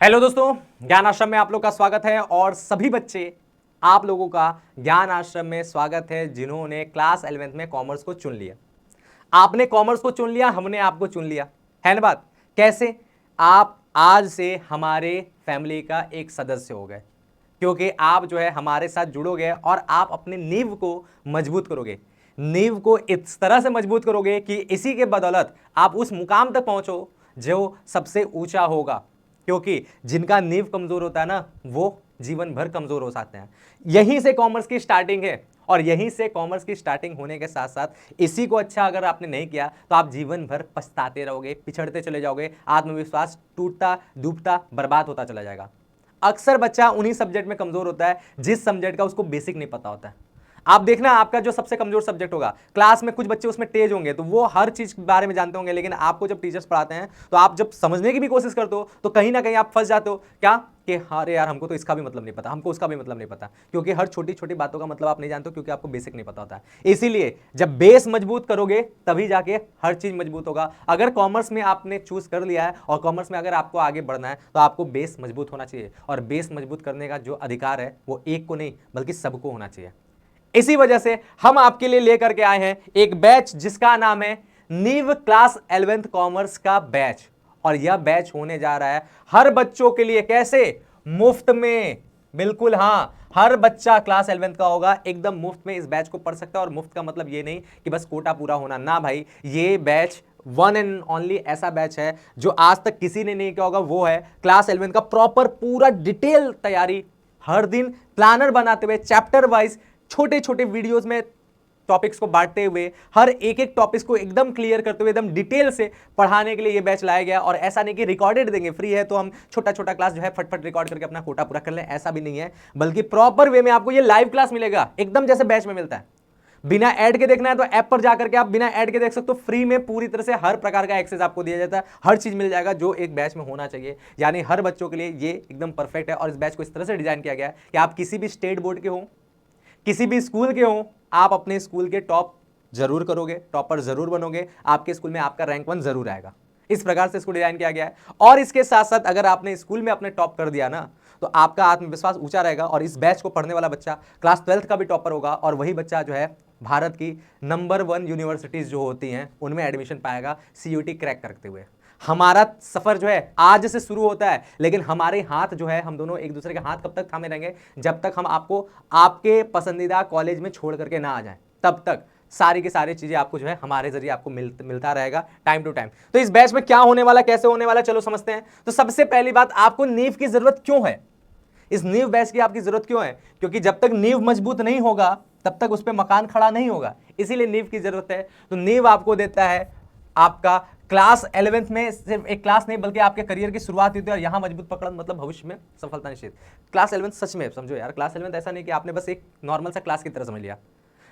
Hello दोस्तों, ज्ञान आश्रम में आप लोग का स्वागत है। और सभी बच्चे आप लोगों का ज्ञान आश्रम में स्वागत है जिन्होंने क्लास 11th में कॉमर्स को चुन लिया। आपने कॉमर्स को चुन लिया, हमने आपको चुन लिया, है ना बात? कैसे? आप आज से हमारे फैमिली का एक सदस्य हो गए, क्योंकि आप जो है हमारे साथ जुड़ोगे और आप अपने नींव को मजबूत करोगे। नींव को इस तरह से मजबूत करोगे कि इसी के बदौलत आप उस मुकाम तक पहुंचो जो सबसे ऊंचा होगा। क्योंकि जिनका नींव कमजोर होता है ना, वो जीवन भर कमजोर हो सकते हैं। यहीं से कॉमर्स की स्टार्टिंग है। और यहीं से कॉमर्स की स्टार्टिंग होने के साथ साथ इसी को अच्छा अगर आपने नहीं किया तो आप जीवन भर पछताते रहोगे, पिछड़ते चले जाओगे, आत्मविश्वास टूटता डूबता बर्बाद होता चला जाएगा। अक्सर बच्चा उन्हीं सब्जेक्ट में कमजोर होता है जिस सब्जेक्ट का उसको बेसिक नहीं पता होता है। आप देखना, आपका जो सबसे कमजोर सब्जेक्ट होगा, क्लास में कुछ बच्चे उसमें तेज होंगे तो वो हर चीज के बारे में जानते होंगे, लेकिन आपको जब टीचर्स पढ़ाते हैं तो आप जब समझने की भी कोशिश करते हो तो कहीं ना कहीं आप फंस जाते हो। क्या कि अरे यार, हमको तो इसका भी मतलब नहीं पता, हमको उसका भी मतलब नहीं पता, क्योंकि हर छोटी छोटी बातों का मतलब आप नहीं जानते हो, क्योंकि आपको बेसिक नहीं पता होता है। इसीलिए जब बेस मजबूत करोगे तभी जाके हर चीज मजबूत होगा। अगर कॉमर्स में आपने चूज कर लिया है और कॉमर्स में अगर आपको आगे बढ़ना है तो आपको बेस मजबूत होना चाहिए। और बेस मजबूत करने का जो अधिकार है वो एक को नहीं बल्कि सबको होना चाहिए। इसी वजह से हम आपके लिए लेकर के आए हैं एक बैच जिसका नाम है नीव क्लास 11th कॉमर्स का बैच। और यह बैच होने जा रहा है हर बच्चों के लिए। कैसे? मुफ्त में। बिल्कुल हाँ, हर बच्चा क्लास 11th का होगा, एकदम मुफ्त में इस बैच को पढ़ सकता है। और मुफ्त का मतलब ये नहीं कि बस कोटा पूरा होना ना भाई, ये बैच वन एंड ओनली ऐसा बैच है जो आज तक किसी ने नहीं किया होगा। वो है क्लास 11th का प्रॉपर पूरा डिटेल तैयारी, हर दिन प्लानर बनाते हुए चैप्टर वाइज छोटे छोटे वीडियोस में टॉपिक्स को बांटते हुए, हर एक एक टॉपिक्स को एकदम क्लियर करते हुए एकदम डिटेल से पढ़ाने के लिए ये बैच लाया गया। और ऐसा नहीं कि रिकॉर्डेड देंगे, फ्री है तो हम छोटा छोटा क्लास जो है फटफट रिकॉर्ड करके अपना कोटा पूरा कर लें, ऐसा भी नहीं है। बल्कि प्रॉपर वे में आपको ये लाइव क्लास मिलेगा, एकदम जैसे बैच में मिलता है। बिना ऐड के देखना है तो ऐप पर जाकर के आप बिना ऐड के देख सकते हो। फ्री में पूरी तरह से हर प्रकार का एक्सेस आपको दिया जाता है, हर चीज मिल जाएगा जो एक बैच में होना चाहिए। यानी हर बच्चों के लिए ये एकदम परफेक्ट है। और इस बैच को इस तरह से डिजाइन किया गया है कि आप किसी भी स्टेट बोर्ड के हो, किसी भी स्कूल के हो, आप अपने स्कूल के टॉप जरूर करोगे, टॉपर जरूर बनोगे, आपके स्कूल में आपका रैंक 1 जरूर आएगा। इस प्रकार से इसको डिजाइन किया गया है। और इसके साथ साथ अगर आपने स्कूल में अपने टॉप कर दिया ना तो आपका आत्मविश्वास ऊंचा रहेगा। और इस बैच को पढ़ने वाला बच्चा क्लास 12th का भी टॉपर होगा। और वही बच्चा जो है भारत की नंबर 1 यूनिवर्सिटीज जो होती हैं उनमें एडमिशन पाएगा सीयूटी क्रैक करते हुए। हमारा सफर जो है आज से शुरू होता है, लेकिन हमारे हाथ जो है, हम दोनों एक दूसरे के हाथ कब तक थामे रहेंगे? जब तक हम आपको आपके पसंदीदा कॉलेज में छोड़ करके ना आ जाएं, तब तक सारी की सारी चीजें आपको जो है हमारे जरिए आपको मिलता रहेगा टाइम टू टाइम। तो इस बैच में क्या होने वाला, कैसे होने वाला, चलो समझते हैं। तो सबसे पहली बात, आपको नींव की जरूरत क्यों है? इस नींव बैच की आपकी जरूरत क्यों है? क्योंकि जब तक नींव मजबूत नहीं होगा तब तक उस पर मकान खड़ा नहीं होगा, इसीलिए नींव की जरूरत है। तो नींव आपको देता है आपका क्लास 11th में। सिर्फ एक क्लास नहीं बल्कि आपके करियर की शुरुआत होती है। और यहां मजबूत पकड़ मतलब भविष्य में सफलता निश्चित। क्लास 11th सच में समझो यार, क्लास 11th ऐसा नहीं कि आपने बस एक नॉर्मल सा क्लास की तरह समझ लिया।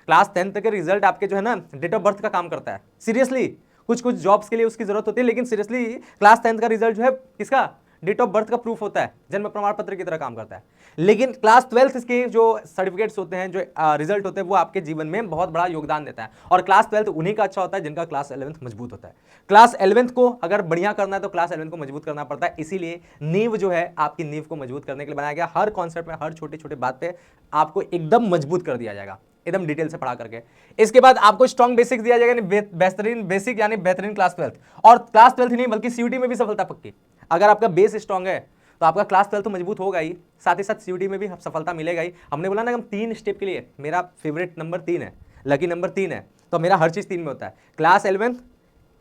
क्लास 10th तक के रिजल्ट आपके जो है ना डेट ऑफ बर्थ का काम करता है। सीरियसली कुछ कुछ जॉब्स के लिए उसकी जरूरत होती है, लेकिन सीरियसली क्लास 10th का रिजल्ट जो है किसका? डेट ऑफ बर्थ का प्रूफ होता है, जन्म प्रमाण पत्र की तरह काम करता है। लेकिन क्लास 12th के जो सर्टिफिकेट्स होते हैं, जो रिजल्ट होते हैं, वो आपके जीवन में बहुत बड़ा योगदान देता है। और क्लास 12th उन्हीं का अच्छा होता है जिनका क्लास 11th मजबूत होता है। क्लास 11th को अगर बढ़िया करना है तो क्लास 11th को मजबूत करना पड़ता है। इसीलिए नींव जो है आपकी नींव को मजबूत करने के लिए बनाया गया। हर कॉन्सेप्ट में हर छोटी छोटी बात पे आपको एकदम मजबूत कर दिया जाएगा, एकदम डिटेल से पढ़ा करके। इसके बाद आपको स्ट्रॉन्ग बेसिक्स दिया जाएगा, बेहतरीन बेसिक यानी बेहतरीन क्लास 12th। और क्लास 12th ही नहीं बल्कि सीयूटी में भी सफलता पक्की। अगर आपका बेस स्ट्रॉन्ग है तो आपका क्लास 12th तो मजबूत होगा ही, साथ ही साथ सीयूटी में भी सफलता मिलेगा ही। हमने बोला ना हम 3 स्टेप के लिए, मेरा फेवरेट नंबर 3 है, लकी नंबर 3 है, तो मेरा हर चीज 3 में होता है। क्लास 11th,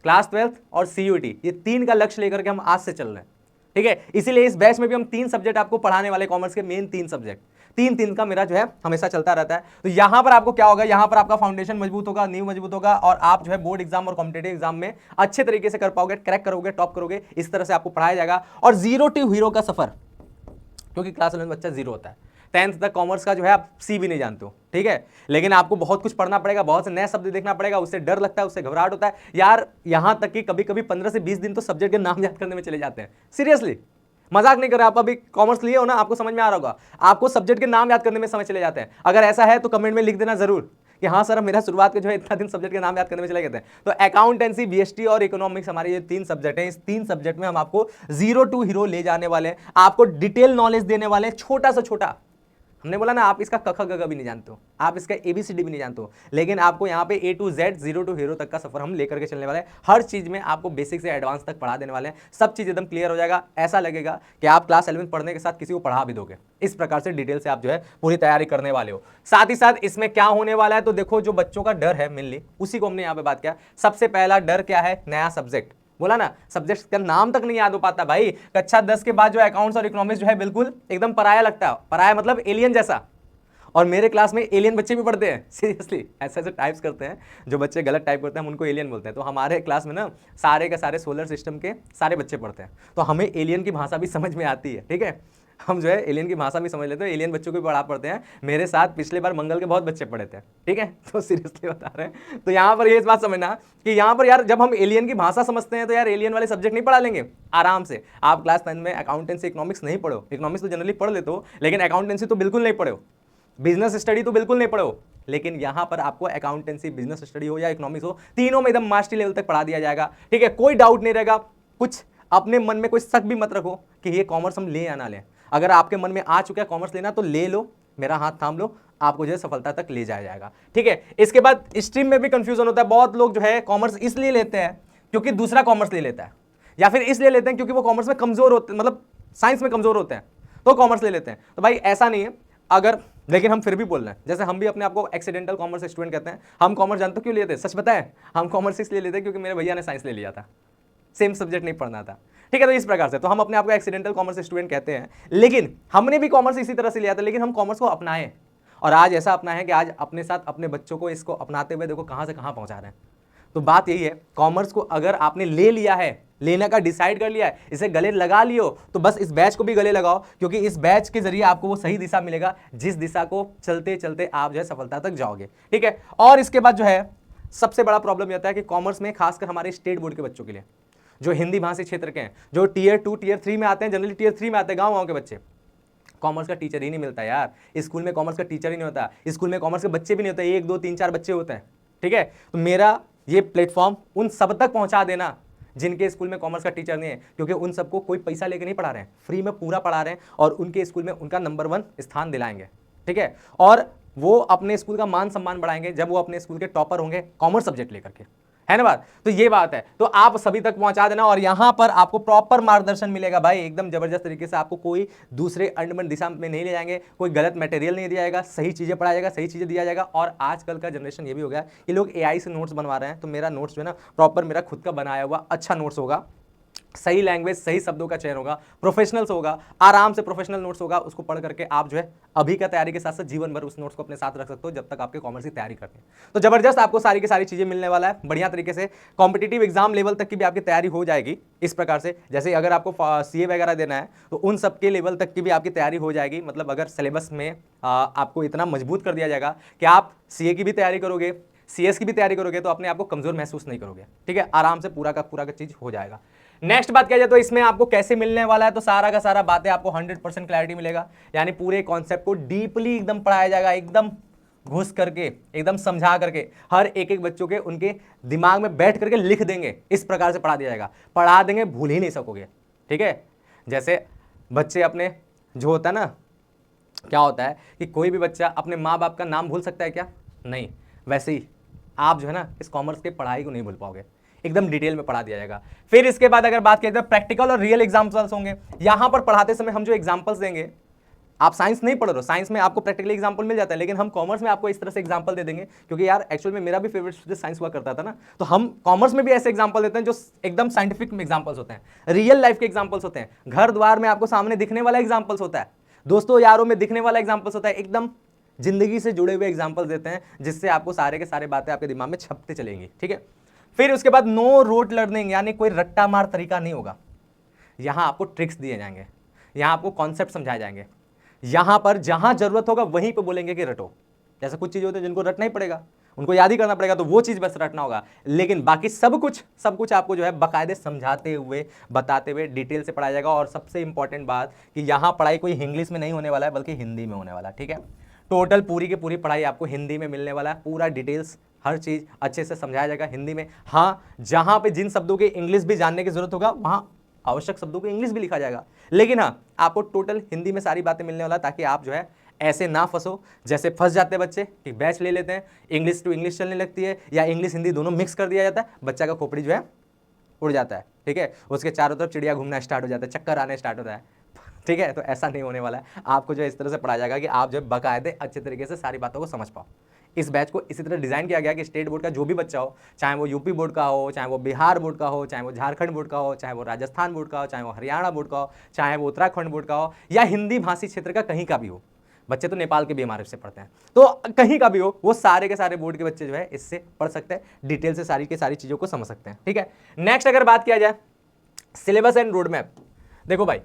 क्लास 12th और सीयूटी, ये 3 का लक्ष्य लेकर के हम आज से चल रहे हैं, ठीक है। इसीलिए इस बैच में भी हम 3 सब्जेक्ट आपको पढ़ाने वाले, कॉमर्स के मेन 3 सब्जेक्ट, 3 का मेरा जो है हमेशा चलता रहता है। तो यहां पर आपको क्या होगा, यहां पर आपका फाउंडेशन मजबूत होगा, नींव मजबूत होगा, और आप जो है बोर्ड एग्जाम और कॉम्पिटेटिव एग्जाम में अच्छे तरीके से कर पाओगे, क्रैक करोगे, टॉप करोगे। इस तरह से आपको पढ़ाया जाएगा। और जीरो टू हीरो का सफर, क्योंकि क्लास 11 में बच्चा जीरो होता है, 10th तक कॉमर्स का जो है आप सी भी नहीं जानते हो, ठीक है। लेकिन आपको बहुत कुछ पढ़ना पड़ेगा, बहुत से नए शब्द देखना पड़ेगा, उससे डर लगता है, उससे घबराहट होता है यार। यहां तक कि कभी कभी 15 से 20 दिन तो सब्जेक्ट के नाम याद करने में चले जाते हैं। सीरियसली मजाक नहीं कर रहे। आप अभी कॉमर्स लिए हो ना, आपको समझ में आ रहा होगा, आपको सब्जेक्ट के नाम याद करने में समय चले जाते हैं। अगर ऐसा है तो कमेंट में लिख देना जरूर कि कि हाँ सर मेरा शुरुआत के जो है इतना दिन सब्जेक्ट के नाम याद करने में चले गए थे। तो अकाउंटेंसी, बीएसटी और इकोनॉमिक्स हमारे ये 3 सब्जेक्ट हैं। इस 3 सब्जेक्ट में हम आपको 0 to हीरो ले जाने वाले हैं, आपको डिटेल नॉलेज देने वाले हैं, छोटा से छोटा। हमने बोला ना आप इसका क ख ग घ भी नहीं जानते हो, आप इसका ABCD भी नहीं जानते हो, लेकिन आपको यहाँ पे A to Z 0 to hero तक का सफर हम लेकर के चलने वाले हैं। हर चीज में आपको बेसिक से एडवांस तक पढ़ा देने वाले हैं, सब चीज एकदम क्लियर हो जाएगा। ऐसा लगेगा कि आप क्लास 11 पढ़ने के साथ किसी को पढ़ा भी दोगे। इस प्रकार से डिटेल से आप जो है पूरी तैयारी करने वाले हो। साथ ही साथ इसमें क्या होने वाला है, तो देखो जो बच्चों का डर है मेनली उसी को हमने यहाँ पे बात किया। सबसे पहला डर क्या है, नया सब्जेक्ट। बोला ना सब्जेक्ट का नाम तक नहीं याद हो पाता भाई। कक्षा 10 के बाद जो अकाउंट्स और इकोनॉमिक्स जो है बिल्कुल एकदम पराया लगता है, पराया मतलब एलियन जैसा। और मेरे क्लास में एलियन बच्चे भी पढ़ते हैं, सीरियसली ऐसे ऐसे टाइप्स करते हैं, जो बच्चे गलत टाइप करते हैं हम उनको एलियन बोलते हैं। तो हमारे क्लास में ना सारे के सारे सोलर सिस्टम के सारे बच्चे पढ़ते हैं, तो हमें एलियन की भाषा भी समझ में आती है। ठीक है, हम जो है एलियन की भाषा भी समझ लेते हैं, एलियन बच्चों को भी पढ़ा पढ़ते हैं। मेरे साथ पिछले बार मंगल के बहुत बच्चे पढ़े थे। ठीक है, तो सीरियसली बता रहे हैं। तो यहाँ पर ये इस बात समझना कि यहाँ पर यार जब हम एलियन की भाषा समझते हैं तो यार एलियन वाले सब्जेक्ट नहीं पढ़ा लेंगे आराम से। आप क्लास 10 में अकाउंटेंसी इकोनॉमिक्स नहीं पढ़ो, इकोनॉमिक्स तो जनरली पढ़ लेते हो, लेकिन अकाउंटेंसी तो बिल्कुल नहीं पढ़ो, बिजनेस स्टडी तो बिल्कुल नहीं पढ़ो। लेकिन यहां पर आपको अकाउंटेंसी, बिजनेस स्टडी हो या इकोनॉमिक्स हो, तीनों में एकदम मास्टरी लेवल तक पढ़ा दिया जाएगा। ठीक है, कोई डाउट नहीं रहेगा। कुछ अपने मन में कोई शक भी मत रखो कि ये कॉमर्स हम ले या ना लें। अगर आपके मन में आ चुका है कॉमर्स लेना तो ले लो, मेरा हाथ थाम लो, आपको जो है सफलता तक ले जाया जाएगा। ठीक है, इसके बाद स्ट्रीम में भी कंफ्यूजन होता है। बहुत लोग जो है कॉमर्स इसलिए लेते हैं क्योंकि दूसरा कॉमर्स ले लेता है, या फिर इसलिए लेते हैं क्योंकि वो कॉमर्स में कमजोर होते हैं, मतलब साइंस में कमजोर होते हैं तो कॉमर्स ले लेते हैं। तो भाई ऐसा नहीं है। अगर लेकिन हम फिर भी बोल रहे हैं, जैसे हम भी अपने आपको एक्सीडेंटल कॉमर्स स्टूडेंट कहते हैं। हम कॉमर्स जानते हो क्यों लिए थे, सच पता है? हम कॉमर्स इसलिए लेते क्योंकि मेरे भैया ने साइंस ले लिया था, सेम सब्जेक्ट नहीं पढ़ना था। ठीक है, तो इस प्रकार से तो हम अपने आपको एक्सीडेंटल कॉमर्स स्टूडेंट कहते हैं। लेकिन हमने भी कॉमर्स इसी तरह से लिया था, लेकिन हम कॉमर्स को अपनाए और आज ऐसा अपनाए कि आज अपने साथ अपने बच्चों को इसको अपनाते हुए देखो कहां से कहां पहुंचा रहे हैं। तो बात यही है, कॉमर्स को अगर आपने ले लिया है, लेने का डिसाइड कर लिया है, इसे गले लगा लियो, तो बस इस बैच को भी गले लगाओ, क्योंकि इस बैच के जरिए आपको वो सही दिशा मिलेगा जिस दिशा को चलते चलते आप जो है सफलता तक जाओगे। ठीक है, और इसके बाद जो है सबसे बड़ा प्रॉब्लम यह होता है कि कॉमर्स में खासकर हमारे स्टेट बोर्ड के बच्चों के लिए, जो हिंदी भाषी क्षेत्र के हैं, जो टियर 2 टियर 3 में आते हैं, जनरली टियर 3 में आते हैं गाँव के बच्चे, कॉमर्स का टीचर ही नहीं मिलता यार। स्कूल में कॉमर्स का टीचर ही नहीं होता, स्कूल में कॉमर्स के बच्चे भी नहीं होते, 1 2 3 4 बच्चे होते हैं। ठीक है, तो मेरा ये प्लेटफॉर्म उन सब तक पहुंचा देना जिनके स्कूल में कॉमर्स का टीचर नहीं है, क्योंकि उन सबको कोई पैसा लेके नहीं पढ़ा रहे हैं, फ्री में पूरा पढ़ा रहे हैं और उनके स्कूल में उनका नंबर 1 स्थान दिलाएंगे। ठीक है, और वो अपने स्कूल का मान सम्मान बढ़ाएंगे जब वो अपने स्कूल के टॉपर होंगे कॉमर्स सब्जेक्ट लेकर के, है ना बात? तो ये बात है, तो आप सभी तक पहुंचा देना और यहां पर आपको प्रॉपर मार्गदर्शन मिलेगा भाई, एकदम जबरदस्त तरीके से। आपको कोई दूसरे अंडमन दिशा में नहीं ले जाएंगे, कोई गलत मटेरियल नहीं दिया जाएगा, सही चीजें पढ़ाया जाएगा, सही चीजें दिया जाएगा। और आजकल का जनरेशन ये भी हो गया कि लोग AI से नोट्स बनवा रहे हैं, तो मेरा नोट्स जो है ना प्रॉपर मेरा खुद का बनाया हुआ अच्छा नोट्स होगा, सही लैंग्वेज, सही शब्दों का चयन होगा, प्रोफेशनल्स होगा, आराम से प्रोफेशनल नोट्स होगा। उसको पढ़ करके आप जो है अभी का तैयारी के साथ साथ जीवन भर उस नोट्स को अपने साथ रख सकते हो जब तक आपके कॉमर्स की तैयारी करते हैं। तो जबरदस्त आपको सारी की सारी चीजें मिलने वाला है बढ़िया तरीके से। कॉम्पिटिटिव एग्जाम लेवल तक की भी आपकी तैयारी हो जाएगी इस प्रकार से। जैसे अगर आपको CA वगैरह देना है तो उन सब के लेवल तक की भी आपकी तैयारी हो जाएगी। मतलब अगर सिलेबस में आपको इतना मजबूत कर दिया जाएगा कि आप CA की भी तैयारी करोगे, CS की भी तैयारी करोगे तो अपने आप को कमजोर महसूस नहीं करोगे। ठीक है, आराम से पूरा का चीज हो जाएगा। नेक्स्ट बात किया जाए तो इसमें आपको कैसे मिलने वाला है, तो सारा का सारा बातें आपको 100% क्लैरिटी मिलेगा, यानी पूरे कॉन्सेप्ट को डीपली एकदम पढ़ाया जाएगा, एकदम घुस करके, एकदम समझा करके, हर एक एक बच्चों के उनके दिमाग में बैठ करके लिख देंगे, इस प्रकार से पढ़ा दिया जाएगा। पढ़ा देंगे, भूल ही नहीं सकोगे। ठीक है, जैसे बच्चे अपने जो होता है ना, क्या होता है कि कोई भी बच्चा अपने माँ बाप का नाम भूल सकता है क्या? नहीं, वैसे ही आप जो है ना इस कॉमर्स के पढ़ाई को नहीं भूल पाओगे, एकदम डिटेल में पढ़ा दिया जाएगा। फिर इसके बाद अगर बात किया जाए प्रैक्टिकल और रियल एग्जांपल्स होंगे। यहां पर पढ़ाते समय हम जो एग्जांपल्स देंगे, आप साइंस नहीं पढ़ रहे हो, साइंस में आपको प्रैक्टिकल एग्जांपल मिल जाता है, लेकिन हम कॉमर्स में आपको इस तरह से एग्जांपल दे देंगे, क्योंकि यार एक्चुअल में मेरा भी फेवरेट सब्जेक्ट साइंस हुआ करता था ना, तो हम कॉमर्स में भी ऐसे एग्जांपल देते हैं जो एकदम साइंटिफिक एग्जांपल्स होते हैं, रियल लाइफ के एग्जांपल्स होते हैं, घर द्वार में आपको सामने दिखने वाला एग्जांपल्स होता है, दोस्तों यारों में दिखने वाला एग्जांपल्स होता है, एकदम जिंदगी से जुड़े हुए एग्जांपल्स देते हैं, जिससे आपको सारे के सारे बातें आपके दिमाग में छपते चलेंगी। ठीक है, फिर उसके बाद नो रोट लर्निंग, यानी कोई रट्टा मार तरीका नहीं होगा। यहां आपको ट्रिक्स दिए जाएंगे, यहां आपको कॉन्सेप्ट समझाए जाएंगे, यहां पर जहां जरूरत होगा वहीं पे बोलेंगे कि रटो। जैसे कुछ चीजें होती है जिनको रटना ही पड़ेगा, उनको याद ही करना पड़ेगा, तो वो चीज बस रटना होगा, लेकिन बाकी सब कुछ आपको जो है बाकायदे समझाते हुए, बताते हुए, डिटेल से पढ़ाया जाएगा। और सबसे इंपॉर्टेंट बात कि यहां पढ़ाई कोई इंग्लिश में नहीं होने वाला है, बल्कि हिंदी में होने वाला है। ठीक है, टोटल पूरी की पूरी पढ़ाई आपको हिंदी में मिलने वाला है, पूरा डिटेल्स हर चीज अच्छे से समझाया जाएगा हिंदी में। हाँ, जहां पे जिन शब्दों के इंग्लिश भी जानने की जरूरत होगा वहां आवश्यक शब्दों को इंग्लिश भी लिखा जाएगा, लेकिन हाँ आपको टोटल हिंदी में सारी बातें मिलने वाला है, ताकि आप जो है ऐसे ना फंसो जैसे फंस जाते हैं बच्चे कि बैच ले लेते हैं, इंग्लिश टू इंग्लिश चलने लगती है या इंग्लिश हिंदी दोनों मिक्स कर दिया जाता है, बच्चा का खोपड़ी जो है उड़ जाता है, ठीक है, उसके चारों तरफ चिड़िया घूमना स्टार्ट हो जाता है, चक्कर आने स्टार्ट होता है, ठीक है। तो ऐसा नहीं होने वाला है, आपको जो है इस तरह से पढ़ाया जाएगा कि आप जो है बाकायदे अच्छे तरीके से सारी बातों को समझ पाओ। इस बैच को इसी तरह डिजाइन किया गया कि स्टेट बोर्ड का जो भी बच्चा हो, चाहे वो यूपी बोर्ड का हो, चाहे वो बिहार बोर्ड का हो, चाहे वो झारखंड बोर्ड का हो, चाहे वो राजस्थान बोर्ड का हो, चाहे वो हरियाणा बोर्ड का हो, चाहे वो उत्तराखंड बोर्ड का हो, या हिंदी भाषी क्षेत्र का कहीं का भी हो, बच्चे तो नेपाल के भी हमारे से पढ़ते हैं, तो कहीं का भी हो, वो सारे के सारे बोर्ड के बच्चे जो है इससे पढ़ सकते हैं, डिटेल से सारी की सारी चीजों को समझ सकते हैं, ठीक है। नेक्स्ट अगर बात किया जाए सिलेबस एंड रोड मैप, देखो भाई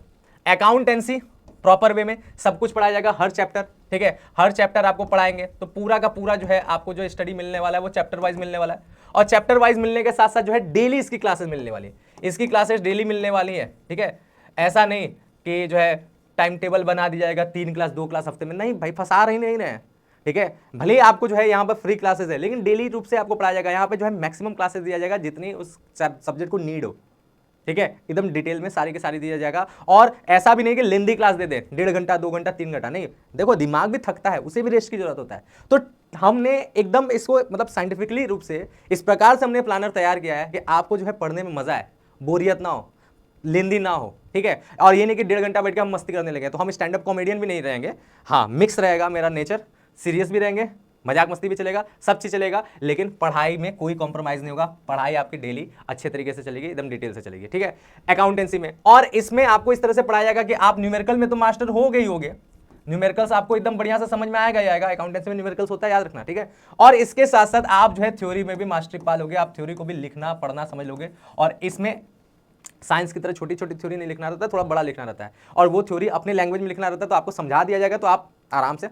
अकाउंटेंसी प्रॉपर वे में सब कुछ पढ़ाया जाएगा, हर चैप्टर, ठीक है, हर चैप्टर आपको पढ़ाएंगे, तो पूरा का पूरा जो है आपको जो स्टडी मिलने वाला है वो चैप्टर वाइज मिलने वाला है, और चैप्टर वाइज मिलने के साथ साथ जो है डेली इसकी क्लासेस मिलने वाली है, इसकी क्लासेस डेली मिलने वाली है, ठीक है। ऐसा नहीं कि जो है टाइम टेबल बना दिया जाएगा 3 क्लास 2 क्लास हफ्ते में, नहीं भाई, फंसा रही नहीं रहे, ठीक है। भले ही आपको जो है यहाँ पर फ्री क्लासेस है, लेकिन डेली रूप से आपको पढ़ाया जाएगा, यहाँ पे जो है मैक्सिमम क्लासेस दिया जाएगा जितनी उस सब्जेक्ट को नीड हो, ठीक है, एकदम डिटेल में सारी के सारी दिया जाएगा। और ऐसा भी नहीं कि लेंदी क्लास दे दे 1.5 घंटा 2 घंटा 3 घंटा, नहीं, देखो दिमाग भी थकता है, उसे भी रेस्ट की जरूरत होता है, तो हमने एकदम इसको मतलब साइंटिफिकली रूप से इस प्रकार से हमने प्लानर तैयार किया है कि आपको जो है पढ़ने में मजा आए, बोरियत ना हो, लेंदी ना हो, ठीक है। और ये नहीं कि 1.5 घंटा बैठ के हम मस्ती करने लगे, तो हम स्टैंड अप कॉमेडियन भी नहीं रहेंगे, हाँ मिक्स रहेगा मेरा नेचर, सीरियस भी रहेंगे, मजाक मस्ती भी चलेगा, सब चीज चलेगा, लेकिन पढ़ाई में कोई कॉम्प्रोमाइज नहीं होगा, पढ़ाई आपकी डेली अच्छे तरीके से चलेगी, एकदम डिटेल से चलेगी, ठीक है। अकाउंटेंसी में, और इसमें आपको इस तरह से पढ़ाया जाएगा कि आप न्यूमेरिकल में तो मास्टर हो गए ही होगे, न्यूमेरिकल्स आपको एकदम बढ़िया से समझ में आएगा ही आएगा, अकाउंटेंसी में न्यूमेरिकल्स होता है, याद रखना, ठीक है। और इसके साथ साथ आप जो है थ्योरी में भी मास्टरी पा लोगे, आप थ्योरी को भी लिखना पढ़ना समझ लोगे, और इसमें साइंस की तरह छोटी छोटी थ्योरी नहीं लिखना रहता है, थोड़ा बड़ा लिखना रहता है, और वो थ्योरी अपने लैंग्वेज में लिखना रहता है, तो आपको समझा दिया जाएगा, तो आप आराम से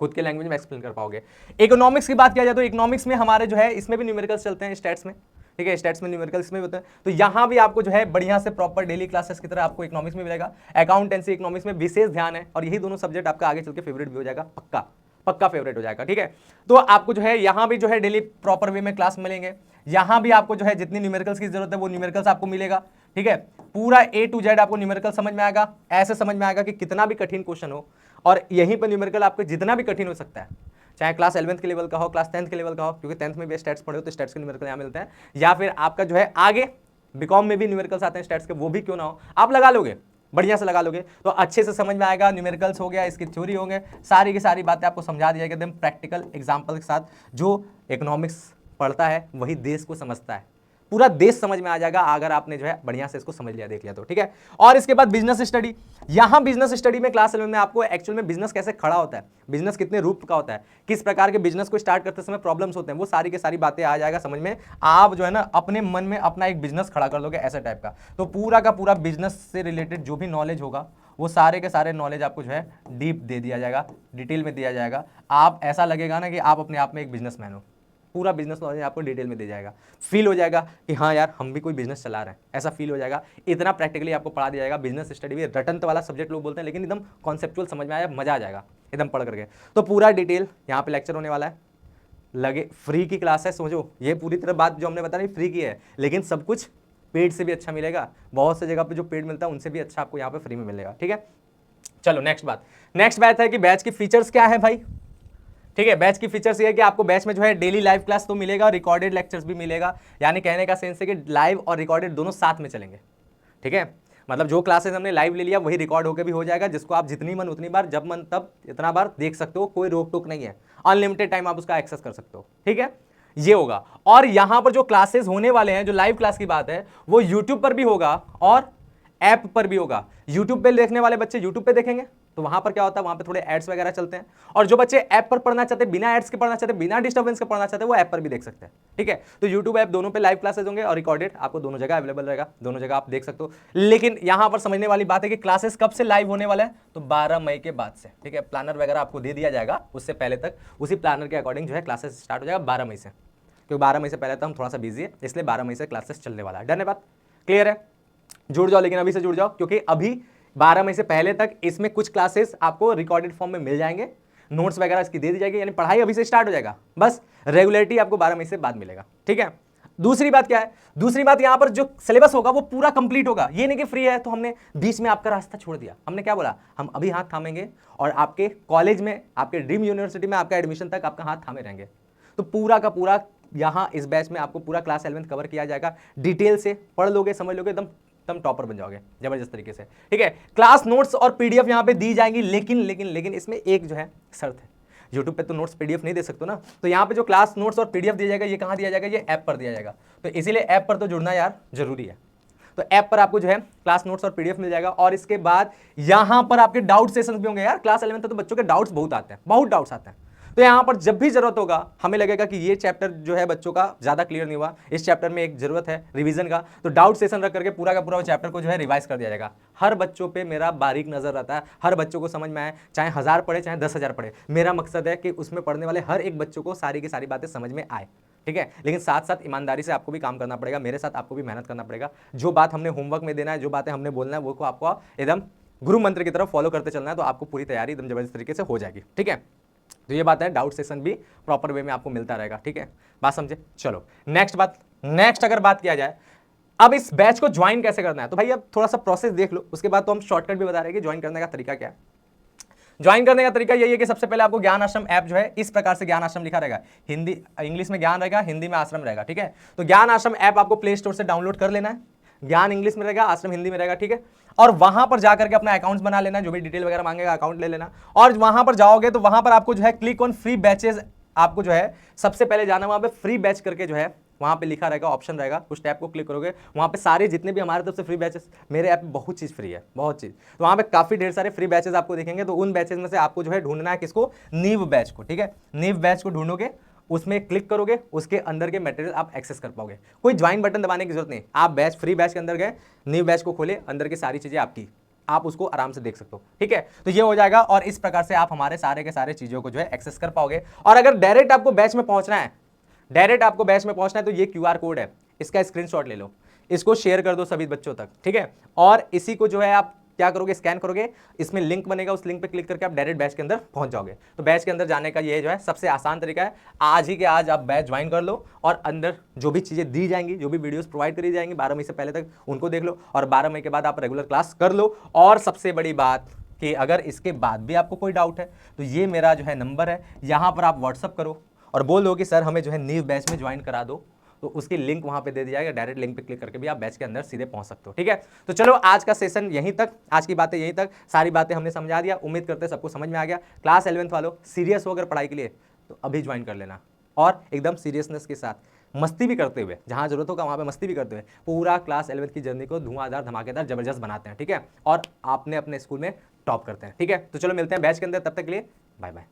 खुद के लैंग्वेज में एक्सप्लेन कर पाओगे। इकोनॉमिक्स की बात किया जाए तो इकोनॉमिक्स में हमारे जो है इसमें भी न्यूमेरिकल्स चलते हैं, स्टैट्स में, ठीक है, स्टैट्स में न्यूमेरिकल्स में भी होते हैं, तो यहाँ भी आपको जो है बढ़िया से प्रॉपर डेली क्लासेस की तरह आपको इकोनॉमिक्स में मिलेगा। अकाउंटेंसी इकोनॉमिक्स में विशेष ध्यान है, और यही दोनों सब्जेक्ट आपका आगे चल के फेवरेट भी हो जाएगा, पक्का पक्का फेवरेट हो जाएगा, ठीक है। तो आपको जो है यहाँ भी जो है डेली प्रॉपर वे में क्लास मिलेंगे, यहाँ भी आपको जो है जितनी न्यूमेरिकल्स की जरूरत है वो न्यूमेरिकल्स आपको मिलेगा, ठीक है। पूरा A to Z आपको न्यूमेरिकल समझ में आएगा, ऐसे समझ में आएगा कि कितना भी कठिन क्वेश्चन हो, और यहीं पर न्यूमेरिकल आपको जितना भी कठिन हो सकता है, चाहे क्लास 11th के लेवल का हो, क्लास 10th के लेवल का हो, क्योंकि 10th में भी स्टैट्स पढ़े हो तो स्टैट्स के न्यूमेरिकल यहाँ मिलते हैं, या फिर आपका जो है आगे बीकॉम में भी न्यूमेरिकल्स आते हैं स्टैट्स के, वो भी क्यों ना हो, आप लगा लोगे, बढ़िया से लगा लोगे तो अच्छे से समझ में आएगा। न्यूमेरिकल्स हो गया, इसकी थ्योरी हो गए, सारी की सारी बातें आपको समझा दी जाएगी एकदम प्रैक्टिकल एग्जाम्पल के साथ। जो इकोनॉमिक्स पढ़ता है वही देश को समझता है, पूरा देश समझ में आ जाएगा अगर आपने जो है बढ़िया से इसको समझ लिया, देख लिया तो, ठीक है। और इसके बाद बिजनेस स्टडी, यहां बिजनेस स्टडी में क्लास 11 में आपको एक्चुअल में बिजनेस कैसे खड़ा होता है, बिजनेस कितने रूप का होता है, किस प्रकार के बिजनेस को स्टार्ट करते समय प्रॉब्लम्स होते हैं, वो सारी की सारी बातें आ जाएगा समझ में, आप जो है ना अपने मन में अपना एक बिजनेस खड़ा कर लोगे ऐसा टाइप का। तो पूरा का पूरा बिजनेस से रिलेटेड जो भी नॉलेज होगा वो सारे के सारे नॉलेज आपको जो है डीप दे दिया जाएगा, डिटेल में दिया जाएगा, आप ऐसा लगेगा ना कि आप अपने आप में एक बिजनेसमैन हो, पूरा बिजनेस नॉलेज आपको डिटेल में दे जाएगा, फील हो जाएगा कि हाँ यार हम भी कोई बिजनेस चला रहे हैं, ऐसा फील हो जाएगा, इतना प्रैक्टिकली आपको पढ़ा दिया जाएगा। बिजनेस स्टडी भी रटंत वाला सब्जेक्ट लोग बोलते हैं, लेकिन एकदम कॉन्सेप्चुअल समझ में आया, मजा आ जाएगा एकदम पढ़ करके। तो पूरा डिटेल यहाँ पे लेक्चर होने वाला है, लगे फ्री की क्लास है, समझो ये पूरी तरह बात जो हमने बता रही फ्री की है, लेकिन सब कुछ पेड से भी अच्छा मिलेगा, बहुत से जगह पे जो पेड मिलता है उनसे भी अच्छा आपको यहाँ पे फ्री में मिलेगा, ठीक है। चलो नेक्स्ट बात है कि बैच की फीचर्स क्या है भाई, ठीक है। बैच की फीचर्स ये है कि आपको बैच में जो है डेली लाइव क्लास तो मिलेगा और रिकॉर्डेड लेक्चर्स भी मिलेगा, यानी कहने का सेंस है कि लाइव और रिकॉर्डेड दोनों साथ में चलेंगे, ठीक है। मतलब जो क्लासेस हमने लाइव ले लिया वही रिकॉर्ड होकर भी हो जाएगा, जिसको आप जितनी मन उतनी बार, जब मन तब इतना बार देख सकते हो, कोई रोक टोक नहीं है, अनलिमिटेड टाइम आप उसका एक्सेस कर सकते हो, ठीक है, ये होगा। और यहां पर जो क्लासेस होने वाले हैं, जो लाइव क्लास की बात है, वो यूट्यूब पर भी होगा और ऐप पर भी होगा। यूट्यूब पे देखने वाले बच्चे यूट्यूब पे देखेंगे, तो वहां पर क्या होता है, वहां पे थोड़े एड्स वगैरह चलते हैं, और जो बच्चे ऐप पर पढ़ना चाहते हैं, बिना एड्स के पढ़ना चाहते हैं, बिना डिस्टर्बेंस के पढ़ना चाहते हैं, वो ऐप पर भी देख सकते हैं, ठीक है। तो यूट्यूब ऐप दोनों पे लाइव क्लासेस होंगे और रिकॉर्डेड आपको दोनों जगह अवेलेबल रहेगा, दोनों जगह आप देख सकते हो। लेकिन यहां पर समझने वाली बात है कि क्लासेस कब से लाइव होने वाला है, तो 12 मई के बाद से, ठीक है। प्लानर वगैरह आपको दे दिया जाएगा, उससे पहले तक उसी प्लानर के अकॉर्डिंग जो है क्लासेस स्टार्ट हो जाएगा 12 मई से, क्योंकि 12 मई से पहले तो हम थोड़ा सा बिजी है, इसलिए 12 मई से क्लासेस चलने वाला है। डन है बात, क्लियर है, जुड़ जाओ, लेकिन अभी से जुड़ जाओ, क्योंकि अभी 12 मई से पहले तक इसमें कुछ क्लासेस आपको रिकॉर्डेड फॉर्म में मिल जाएंगे, नोट्स वगैरह इसकी दे दी जाएगी, यानी पढ़ाई अभी से स्टार्ट हो जाएगा। बस रेगुलरिटी आपको 12 मई से बाद मिलेगा, ठीक है। दूसरी बात क्या है, दूसरी बात यहां पर जो सिलेबस होगा वो पूरा कंप्लीट होगा। ये नहीं कि फ्री है तो हमने बीच में आपका रास्ता छोड़ दिया। हमने क्या बोला, हम अभी हाथ थामेंगे और आपके कॉलेज में, आपके ड्रीम यूनिवर्सिटी में आपका एडमिशन तक आपका हाथ थामे रहेंगे। तो पूरा का पूरा यहां इस बैच में आपको पूरा क्लास 11 कवर किया जाएगा। डिटेल से पढ़ लोगे, समझ लोगे, एकदम टॉपर बन जाओगे जबरदस्त तरीके से, ठीक है। क्लास नोट्स और पीडीएफ यहां पे दी जाएंगी, लेकिन इसमें एक जो है शर्त है। YouTube पे तो नोट्स पीडीएफ नहीं दे सकते ना, तो यहाँ पे जो क्लास नोट्स और पीडीएफ दिया जाएगा, ये कहाँ दिया जाएगा, ये ऐप पर दिया जाएगा। तो इसीलिए ऐप पर तो जुड़ना यार जरूरी है। तो ऐप पर आपको जो है क्लास नोट्स और पीडीएफ मिल जाएगा। और इसके बाद यहाँ पर आपके डाउट सेशन भी होंगे। यार क्लास 11 तो बच्चों के डाउट्स बहुत आते हैं, बहुत डाउट्स आते हैं। तो यहाँ पर जब भी जरूरत होगा, हमें लगेगा कि ये चैप्टर जो है बच्चों का ज्यादा क्लियर नहीं हुआ, इस चैप्टर में एक जरूरत है रिवीजन का, तो डाउट सेशन रख करके पूरा का पूरा चैप्टर को जो है रिवाइज कर दिया जाएगा। हर बच्चों पे मेरा बारीक नजर रहता है, हर बच्चों को समझ में आए, चाहे 1000 पढ़े चाहे 10,000 पढ़े। मेरा मकसद है कि उसमें पढ़ने वाले हर एक बच्चों को सारी की सारी बातें समझ में आए, ठीक है। लेकिन साथ साथ ईमानदारी से आपको भी काम करना पड़ेगा, मेरे साथ आपको भी मेहनत करना पड़ेगा। जो बात हमने होमवर्क में देना है, जो बातें हमने बोलना है, वो को आपको एकदम गुरु मंत्र की तरफ फॉलो करते चलना है। तो आपको पूरी तैयारी एकदम जबरदस्त तरीके से हो जाएगी, ठीक है। तो ये बात है, डाउट सेशन भी प्रॉपर वे में आपको मिलता रहेगा, ठीक है। बात समझे। चलो नेक्स्ट अगर बात किया जाए, अब इस बैच को ज्वाइन कैसे करना है, तो भाई अब थोड़ा सा प्रोसेस देख लो, उसके बाद तो हम शॉर्टकट भी बता रहे हैं कि ज्वाइन करने का तरीका क्या है। ज्वाइन करने का तरीका यही है कि सबसे पहले आपको ज्ञान आश्रम ऐप जो है इस प्रकार से ज्ञान आश्रम लिखा रहेगा, हिंदी इंग्लिश में ज्ञान रहेगा, हिंदी में आश्रम रहेगा, ठीक है। तो ज्ञान आश्रम ऐप आपको प्ले स्टोर से डाउनलोड कर लेना है। ज्ञान इंग्लिश में रहेगा, आश्रम हिंदी में रहेगा, ठीक है। और वहां पर जाकर के अपना अकाउंट बना लेना, जो भी डिटेल वगैरह मांगेगा अकाउंट ले लेना। और वहां पर जाओगे तो वहां पर आपको जो है क्लिक ऑन फ्री बैचेस, आपको जो है सबसे पहले जाना, वहां पे फ्री बैच करके जो है वहां पे लिखा रहेगा, ऑप्शन रहेगा, उस टैब को क्लिक करोगे, वहां पे सारे जितने भी हमारे तरफ से फ्री बैचेस, मेरे ऐप में बहुत चीज फ्री है, बहुत चीज। तो वहां पे काफी ढेर सारे फ्री बैचेस आपको दिखेंगे। तो उन बैचेस में से आपको जो है ढूंढना है किसको, नीव बैच को, ठीक है। नीव बैच को ढूंढोगे, उसमें क्लिक करोगे, उसके अंदर के मटेरियल आप एक्सेस कर पाओगे। कोई ज्वाइन बटन दबाने की जरूरत नहीं, आप बैच फ्री बैच के अंदर गए, न्यू बैच को खोले, अंदर की सारी चीजें आपकी, आप उसको आराम से देख सकते हो, ठीक है। तो ये हो जाएगा और इस प्रकार से आप हमारे सारे के सारे चीजों को जो है एक्सेस कर पाओगे। और अगर डायरेक्ट आपको बैच में पहुंचना है, तो ये QR कोड है, इसका स्क्रीनशॉट ले लो, इसको शेयर कर दो सभी बच्चों तक, ठीक है। और इसी को जो है आप क्या करोगे, स्कैन करोगे, इसमें लिंक बनेगा, उस लिंक पे क्लिक करके आप डायरेक्ट बैच के अंदर पहुंच जाओगे। तो बैच के अंदर जाने का ये जो है सबसे आसान तरीका है। आज ही के आज आप बैच ज्वाइन कर लो और अंदर जो भी चीजें दी जाएंगी, जो भी वीडियोस प्रोवाइड करी जाएंगी 12 मई से पहले तक, उनको देख लो और 12 मई के बाद आप रेगुलर क्लास कर लो। और सबसे बड़ी बात कि अगर इसके बाद भी आपको कोई डाउट है तो ये मेरा जो है नंबर है, यहाँ पर आप व्हाट्सअप करो और बोल दो कि सर हमें जो है न्यू बैच में ज्वाइन करा दो, तो उसकी लिंक वहां पे दे दी जाएगा। डायरेक्ट लिंक पे क्लिक करके भी आप बैच के अंदर सीधे पहुंच सकते हो, ठीक है। तो चलो आज का सेशन यहीं तक, आज की बातें यहीं तक, सारी बातें हमने समझा दिया। उम्मीद करते हैं सबको समझ में आ गया। क्लास 11th वालों सीरियस हो अगर पढ़ाई के लिए तो अभी ज्वाइन कर लेना, और एकदम सीरियसनेस के साथ मस्ती भी करते हुए, जहां जरूरत होगा वहां पे मस्ती भी करते हुए पूरा क्लास 11th की जर्नी को धुआंधार धमाकेदार जबरदस्त बनाते हैं, ठीक है। और आपने अपने स्कूल में टॉप करते हैं, ठीक है। तो चलो मिलते हैं बैच के अंदर, तब तक के लिए बाय बाय।